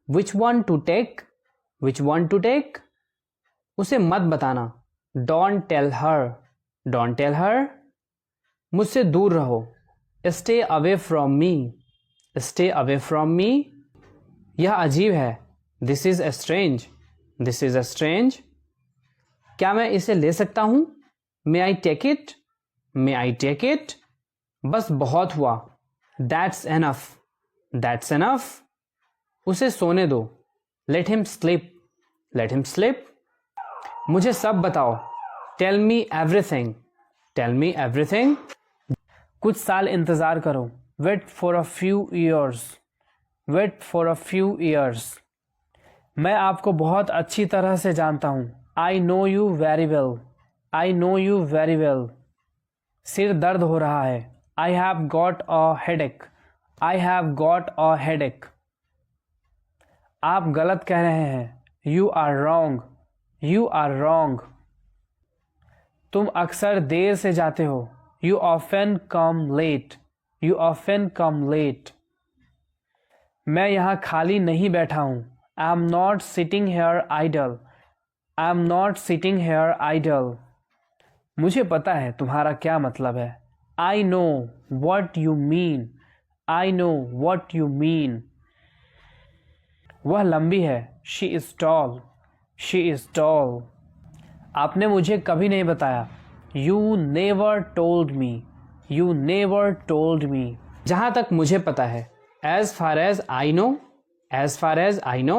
Which one to take, which one to take, उसे मत बताना, don't tell her, don't tell her, मुझसे दूर रहो, stay away from me, stay away from me, यह अजीब है, this is strange, this is strange, क्या मैं इसे ले सकता हूं, may I take it, may I take it, बस बहुत हुआ, दैट्स एनफ, दैट्स एनफ, उसे सोने दो, let him sleep, let him sleep, मुझे सब बताओ, tell me everything, tell me everything, कुछ साल इंतज़ार करो, wait for a few years, wait for a few years, मैं आपको बहुत अच्छी तरह से जानता हूँ, I know you very well, I know you very well, सिर दर्द हो रहा है, I have got a headache, I have got a headache, आप गलत कह रहे हैं, you are wrong, you are wrong, तुम अक्सर देर से जाते हो, you often come late, you often come late, मैं यहाँ खाली नहीं बैठा हूँ, I am not sitting here idle, I am not sitting here idle, मुझे पता है तुम्हारा क्या मतलब है, I know what you mean, I know what you mean, वह लंबी है, she is tall, she is tall, आपने मुझे कभी नहीं बताया, you never told me, you never told me, जहाँ तक मुझे पता है, as far as I know, as far as I know,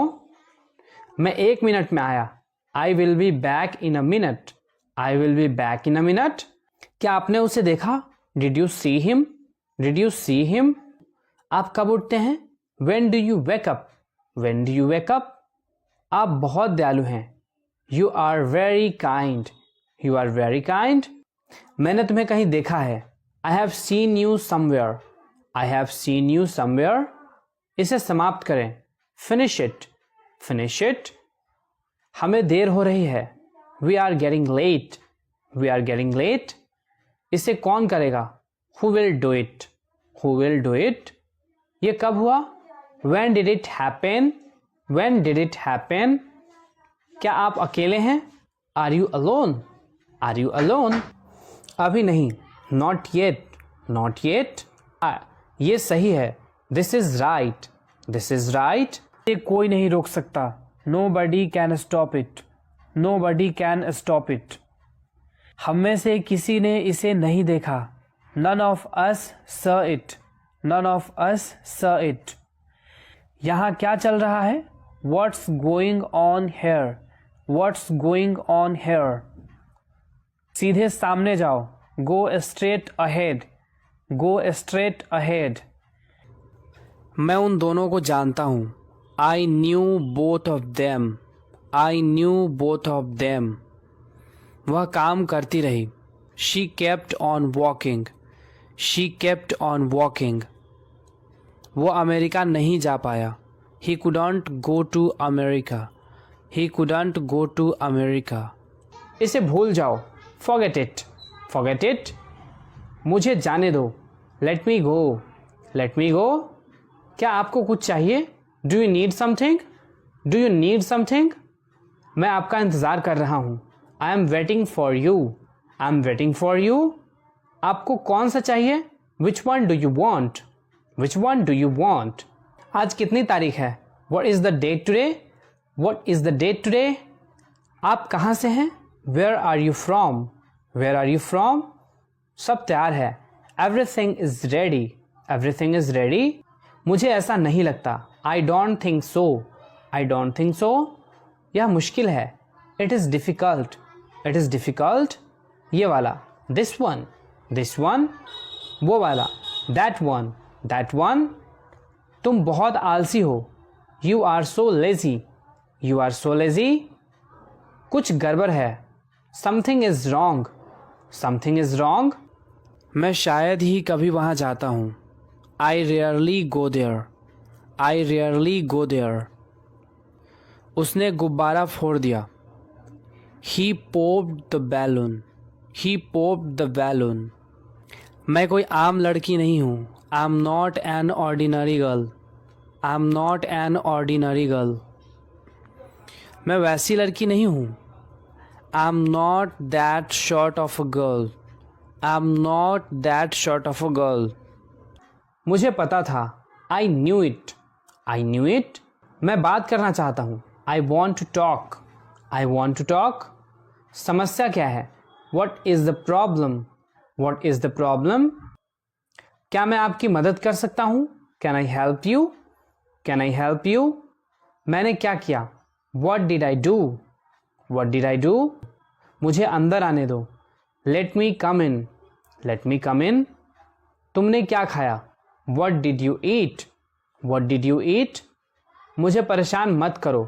मैं 1 मिनट में आया, I will be back in a minute, I will be back in a minute, क्या आपने उसे देखा, did you see him, did you see him, आप कब उठते हैं, when do you wake up, when do you wake up, आप बहुत दयालु हैं, you are very kind, you are very kind, मैंने तुम्हें कहीं देखा है, I have seen you somewhere, I have seen you somewhere, इसे समाप्त करें, फिनिश इट, फिनिश इट, हमें देर हो रही है, we are getting late, we are getting late, इसे कौन करेगा, who will do it, who will do it, ये कब हुआ, when did it happen, when did it happen, क्या आप अकेले हैं, are you alone, are you alone, अभी नहीं, नॉट येट, नॉट येट, ये सही है, this is right, this is right, ये कोई नहीं रोक सकता, nobody can stop it, no buddy can stop it, हम में से किसी ने इसे नहीं देखा, नन ऑफ अस स इट, नन ऑफ अस स इट, यहाँ क्या चल रहा है, what's going on here, what's going on here, सीधे सामने जाओ, go straight ahead, go straight ahead, मैं उन दोनों को जानता हूँ, I knew both of them, I knew both of them, वह काम करती रही, she kept on walking, she kept on walking, वो अमेरिका नहीं जा पाया, he couldn't go to America, he couldn't go to America, इसे भूल जाओ, फॉरगेट इट, फॉरगेट इट, मुझे जाने दो, लेट मी गो, लेट मी गो, क्या आपको कुछ चाहिए, do you need something, do you need something, मैं आपका इंतज़ार कर रहा हूँ, I am waiting for you, I am waiting for you, आपको कौन सा चाहिए, which one do you want, which one do you want, आज कितनी तारीख है, what is the date today, what is the date today, आप कहाँ से हैं, where are you from, where are you from, सब तैयार है, everything is ready, everything is ready, मुझे ऐसा नहीं लगता, I don't think so, I don't think so, यह मुश्किल है, it is difficult, it is difficult, ये वाला, दिस वन, वो वाला, दैट वन, तुम बहुत आलसी हो, you are so lazy, you are so lazy, कुछ गड़बड़ है, something is wrong, something is wrong, मैं शायद ही कभी वहाँ जाता हूँ, I rarely go there, I rarely go there, उसने गुब्बारा फोड़ दिया, he popped the balloon, he popped the balloon, मैं कोई आम लड़की नहीं हूँ, I am not an ordinary girl, I am not an ordinary girl. मैं वैसी लड़की नहीं हूँ। I am not that short of a girl. I am not that short of a girl. मुझे पता था। I knew it. I knew it. मैं बात करना चाहता हूँ। I want to talk. I want to talk. समस्या क्या है? What is the problem? What is the problem? क्या मैं आपकी मदद कर सकता हूँ? Can I help you? Can I help you? मैंने क्या किया? What did I do? What did I do? मुझे अंदर आने दो। Let me come in. Let me come in. तुमने क्या खाया? What did you eat? What did you eat? मुझे परेशान मत करो।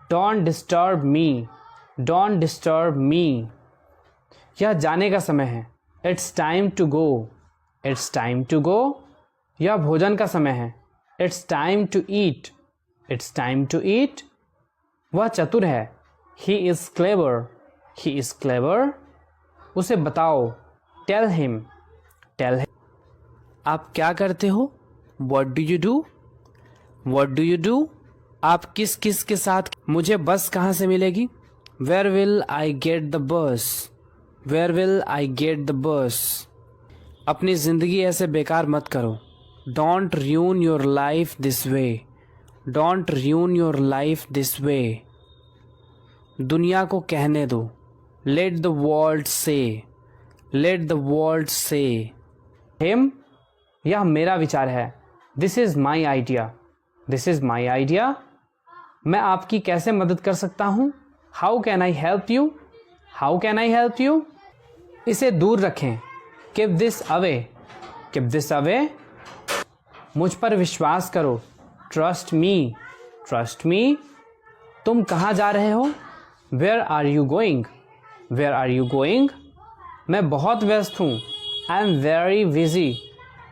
Don't disturb me. Don't disturb me. यह जाने का समय है। It's time to go. It's time to go. यह भोजन का समय है। It's time to eat. It's time to eat. वह चतुर है। He is clever. He is clever. उसे बताओ। Tell him. Tell him. आप क्या करते हो? What do you do? What do you do? आप किस किस के साथ? मुझे बस कहाँ से मिलेगी? Where will I get the bus? Where will I get the bus? अपनी ज़िंदगी ऐसे बेकार मत करो। Don't ruin your life this way. Don't ruin your life this way. दुनिया को कहने दो। Let the world say. Let the world say. Him. यह मेरा विचार है। This is my idea. This is my idea. मैं आपकी कैसे मदद कर सकता हूँ? How can I help you? How can I help you? इसे दूर रखें। Keep this away. Keep this away. मुझ पर विश्वास करो। Trust me. Trust me. तुम कहाँ जा रहे हो? Where are you going? Where are you going? मैं बहुत व्यस्त हूँ। I am very busy.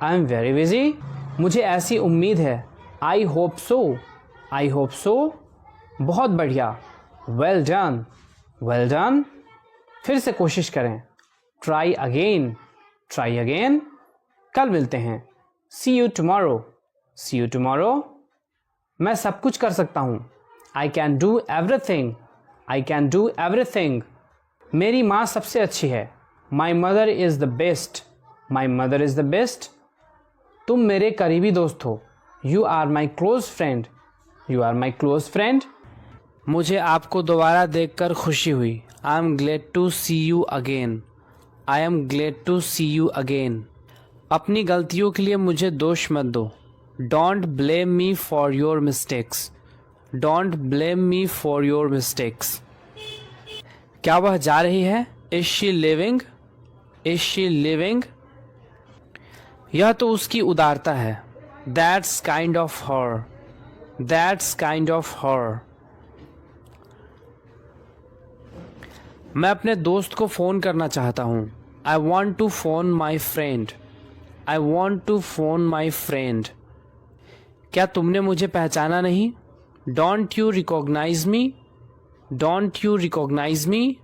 I am very busy. मुझे ऐसी उम्मीद है। I hope so. I hope so. बहुत बढ़िया। Well done. Well done. फिर से कोशिश करें। Try again. Try again. कल मिलते हैं। See you tomorrow. See you tomorrow. मैं सब कुछ कर सकता हूँ। I can do everything. I can do everything. मेरी माँ सबसे अच्छी है। My mother is the best. My mother is the best. तुम मेरे करीबी दोस्त हो। You are my close friend. You are my close friend. मुझे आपको दोबारा देखकर खुशी हुई। I am glad to see you again. I am glad to see you again. अपनी गलतियों के लिए मुझे दोष मत दो। Don't blame me for your mistakes. Don't blame me for your mistakes. क्या वह जा रही है? Is she living? Is she living? यह तो उसकी उदारता है। That's kind of her. That's kind of her. मैं अपने दोस्त को फ़ोन करना चाहता हूँ। I want to phone my friend. I want to phone my friend. क्या तुमने मुझे पहचाना नहीं? Don't you recognize me? Don't you recognize me?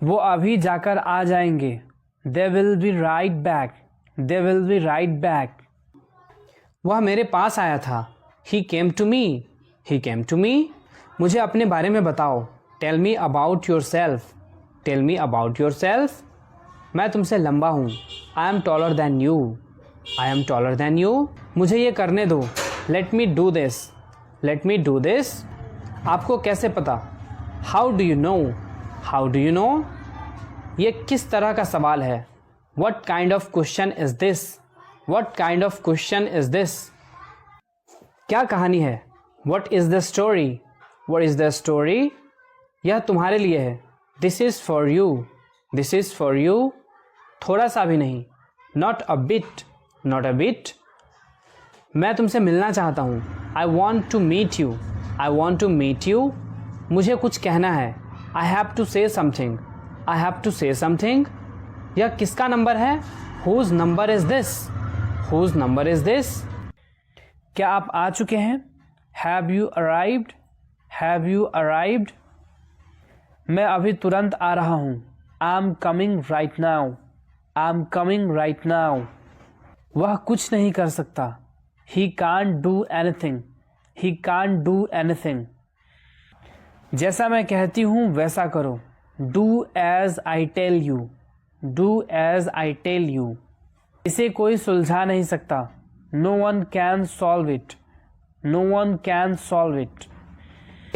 वो अभी जाकर आ जाएंगे। They will be right back. They will be right back. वह मेरे पास आया था। He came to me. He came to me. मुझे अपने बारे में बताओ। Tell me about yourself. Tell me about yourself. मैं तुमसे लंबा हूँ। I am taller than you. I am taller than you. मुझे ये करने दो। Let me do this. Let me do this. आपको कैसे पता? How do you know? How do you know? ये किस तरह का सवाल है? What kind of question is this? What kind of question is this? क्या कहानी है? What is the story? What is the story? यह तुम्हारे लिए है। This is for you. This is for you. थोड़ा सा भी नहीं। Not a bit. Not a bit. मैं तुमसे मिलना चाहता हूँ। I want to meet you. I want to meet you. मुझे कुछ कहना है। I have to say something. I have to say something. यह किसका नंबर है? Whose number is this? Whose number is this? क्या आप आ चुके हैं? Have you arrived? Have you arrived? मैं अभी तुरंत आ रहा हूँ। I am coming right now. I am coming right now. वह कुछ नहीं कर सकता। He can't do anything. He can't do anything. जैसा मैं कहती हूँ वैसा करो. Do as I tell you. Do as I tell you. इसे कोई सुलझा नहीं सकता. No one can solve it. No one can solve it.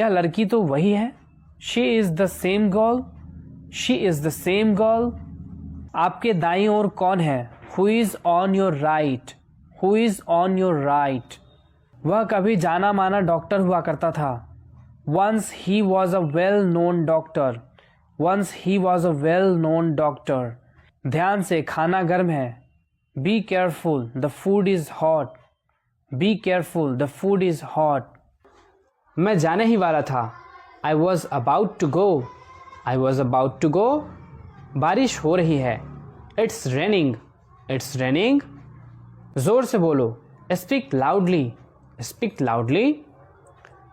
यह लड़की तो वही है. She is the same girl. She is the same girl. आपके दाईं ओर कौन है? Who is on your right? Who is on your right? वह कभी जाना माना डॉक्टर हुआ करता था. Once he was a well-known doctor. Once he was a well-known doctor. ध्यान से, खाना गर्म है. Be careful, the food is hot. Be careful, the food is hot. मैं जाने ही वाला था. I was about to go. I was about to go. बारिश हो रही है. It's raining. It's raining. जोर से बोलो. Speak loudly. Speak loudly.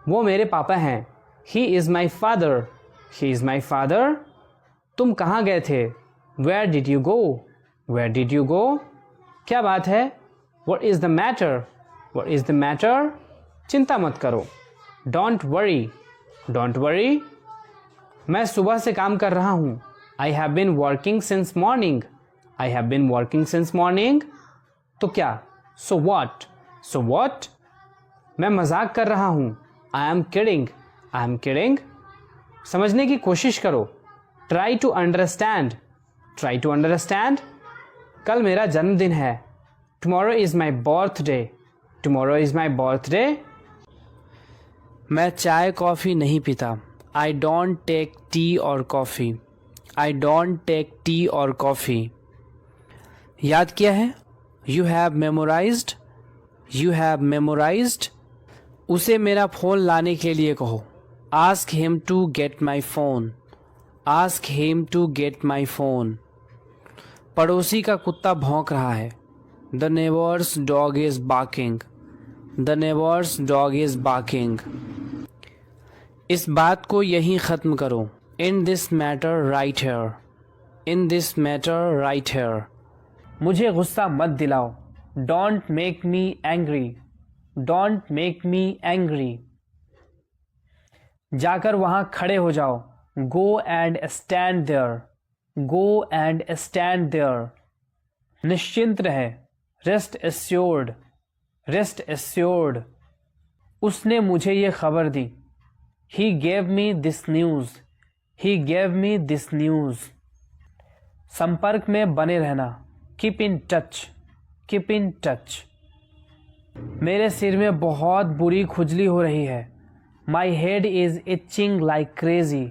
वो मेरे पापा हैं. He is my father. He is my father. तुम कहाँ गए थे? Where did you go? Where did you go? क्या बात है? What is the matter? What is the matter? चिंता मत करो. Don't worry. Don't worry. मैं सुबह से काम कर रहा हूँ. I have been working since morning. I have been working since morning. तो क्या? So what? So what? मैं मजाक कर रहा हूँ. I am kidding. I am kidding. समझने की कोशिश करो. Try to understand. Try to understand. कल मेरा जन्मदिन है. Tomorrow is my birthday. Tomorrow is my birthday. मैं चाय कॉफ़ी नहीं पीता. I don't take tea or coffee. I don't take tea or coffee. याद किया है? You have memorized. You have memorized. उसे मेरा फ़ोन लाने के लिए कहो. Ask him to get my phone. Ask him to get my phone. पड़ोसी का कुत्ता भौंक रहा है. The neighbor's dog is barking. The neighbor's dog is barking. इस बात को यहीं ख़त्म करो. In this matter right here. In this matter right here. मुझे गुस्सा मत दिलाओ. Don't make me angry. Don't make me angry. जाकर वहाँ खड़े हो जाओ. Go and stand there. Go and stand there. निश्चिंत रहे. Rest assured. Rest assured. उसने मुझे ये खबर दी. He gave me this news. He gave me this news. संपर्क में बने रहना. Keep in touch. Keep in touch. मेरे सिर में बहुत बुरी खुजली हो रही है. My head is itching like crazy.